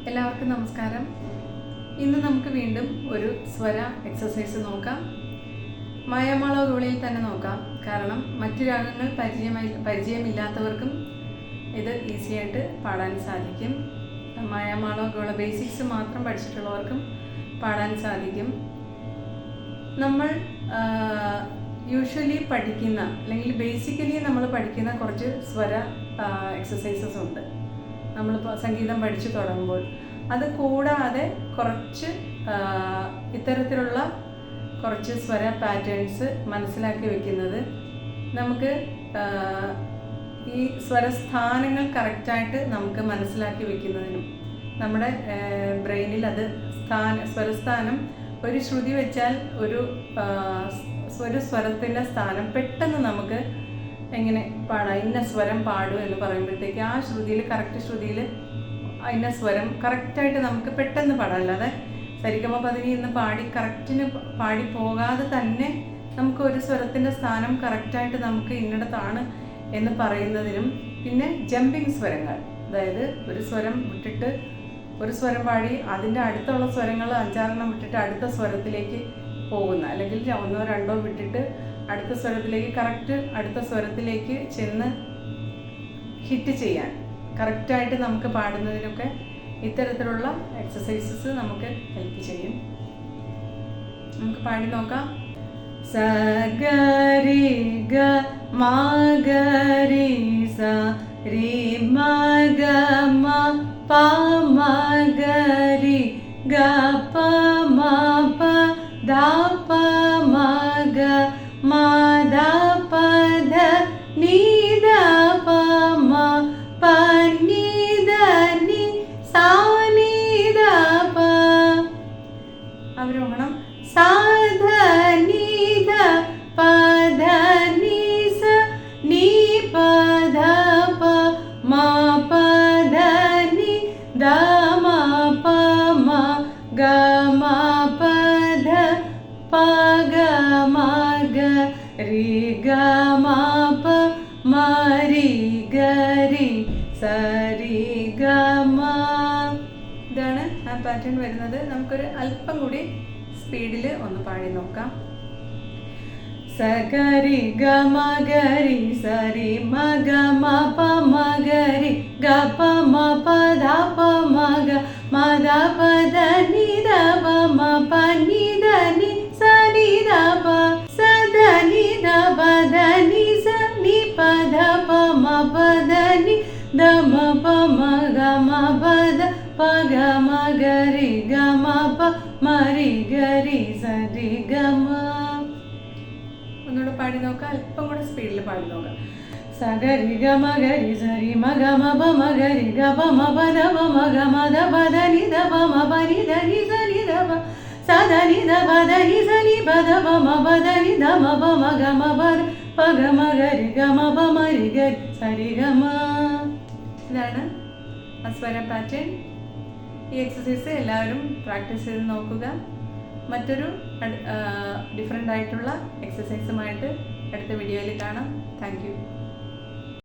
എല്ലാവർക്കും നമസ്കാരം. ഇന്ന് നമുക്ക് വീണ്ടും ഒരു സ്വര എക്സസൈസ് നോക്കാം. മായാമാളോകളിൽ തന്നെ നോക്കാം. കാരണം മറ്റു രാഗങ്ങൾ പരിചയമില്ലാത്തവർക്കും ഇത് ഈസി ആയിട്ട് പാടാൻ സാധിക്കും. മായാമാളോകള ബേസിക്സ് മാത്രം പഠിച്ചിട്ടുള്ളവർക്കും പാടാൻ സാധിക്കും. നമ്മൾ യൂഷ്വലി പഠിക്കുന്ന അല്ലെങ്കിൽ ബേസിക്കലി നമ്മൾ പഠിക്കുന്ന കുറച്ച് സ്വര എക്സസൈസസ് ഉണ്ട് നമ്മളിപ്പോൾ സംഗീതം പഠിച്ചു തുടങ്ങുമ്പോൾ. അത് കൂടാതെ കുറച്ച് ഇത്തരത്തിലുള്ള കുറച്ച് സ്വര പാറ്റേൺസ് മനസ്സിലാക്കി വെക്കുന്നത് നമുക്ക് ഈ സ്വരസ്ഥാനങ്ങൾ കറക്റ്റായിട്ട് നമുക്ക് മനസ്സിലാക്കി വെക്കുന്നതിനും നമ്മുടെ ബ്രെയിനിൽ അത് സ്വരസ്ഥാനം ഒരു ശ്രുതി വെച്ചാൽ ഒരു സ്വരത്തിൻ്റെ സ്ഥാനം പെട്ടെന്ന് നമുക്ക് എങ്ങനെ പാടാം, ഇന്ന സ്വരം പാടൂ എന്ന് പറയുമ്പോഴത്തേക്ക് ആ ശ്രുതിയിൽ കറക്റ്റ് ശ്രുതിയിൽ ഇന്ന സ്വരം കറക്റ്റായിട്ട് നമുക്ക് പെട്ടെന്ന് പാടാം. അല്ലാതെ സരിഗമപദനി എന്ന് കറക്റ്റിന് പാടി പോകാതെ തന്നെ നമുക്ക് ഒരു സ്വരത്തിൻ്റെ സ്ഥാനം കറക്റ്റായിട്ട് നമുക്ക് ഇന്നിടത്താണ് എന്ന് പറയുന്നതിനും, പിന്നെ ജമ്പിങ് സ്വരങ്ങൾ, അതായത് ഒരു സ്വരം വിട്ടിട്ട് ഒരു സ്വരം പാടി അതിൻ്റെ അടുത്തുള്ള സ്വരങ്ങൾ 5-6 വിട്ടിട്ട് അടുത്ത സ്വരത്തിലേക്ക് പോകുന്ന, അല്ലെങ്കിൽ 1-2 വിട്ടിട്ട് അടുത്ത സ്വരത്തിലേക്ക് കറക്റ്റ് അടുത്ത സ്വരത്തിലേക്ക് ചെന്ന് ഹിറ്റ് ചെയ്യാൻ കറക്റ്റായിട്ട് നമുക്ക് പാടുന്നതിനൊക്കെ ഇത്തരത്തിലുള്ള എക്സസൈസസ് നമുക്ക് ഹെൽപ്പ് ചെയ്യും. നമുക്ക് പാടി നോക്കാം. സ ഗ രി ഗ മ ഗ രി സ രി മ ഗ മ പ മ ഗ രി ഗ പ മ പ ധ പ മ ഗ മ ധ പ ധ നി ധ പ മ പ നി ധ നി സ നി ധ പ. അവരോഹണം സ ധ നി ധ പ ധ നി സ നി പ ധ പ മ പ ധ നി ധ മ പ മ ഗ മ പ ധ പ ഗ മ ഗ രി ഗ മ പ മ രി ഗ രി സ രി ഗ മ. ഇതാണ് ആ പാറ്റേൺ വരുന്നത്. നമുക്കൊരു അല്പം കൂടി സ്പീഡിൽ ഒന്ന് പാടി നോക്കാം. സ ഗ രി ഗ മ ഗ രി സ രി മ ഗ മ പ മ ഗ രി ഗ പ മ പ ധ പ മ ഗ മ ധ പ ധ നി ധ പ മ പ നി ധ നി സ നി ധ പ സ ധ നി ധ പ ധ നി സ നി പ ധ പ മ പ ധ നി ധ മ പ മ ഗ മ പ ധ പ ഗ മ ഗ രി ഗ മ പ മ രി ഗ രി സ രി ഗ മ. ഒന്നുകൂടെ പാടി നോക്കാം. അല്പം കൂടെ സ്പീഡിൽ പാടി നോക്കാം. സ ഗ രി ഗ മ ഗ രി സ രി മ ഗ മ പ മ ഗ രി ഗ പ മ പ ധ പ മ ഗ മ ധ പ ധ നി ധ പ മ പ നി ധ നി സ നി ധ പ സ ധ നി ധ പ ധ നി സ നി പ ധ പ മ പ ധ നി ധ മ പ മ ഗ മ പ ധ പ ഗ മ ഗ രി ഗ മ പ മ രി ഗ സ രി ഗ മ. ഇതാണ് സ്വര പാറ്റേൺ. ഈ എക്സസൈസ് എല്ലാവരും പ്രാക്ടീസ് ചെയ്ത് നോക്കുക. മറ്റൊരു ഡിഫറെൻ്റ് ആയിട്ടുള്ള എക്സസൈസുമായിട്ട് അടുത്ത വീഡിയോയിൽ കാണാം. Thank you.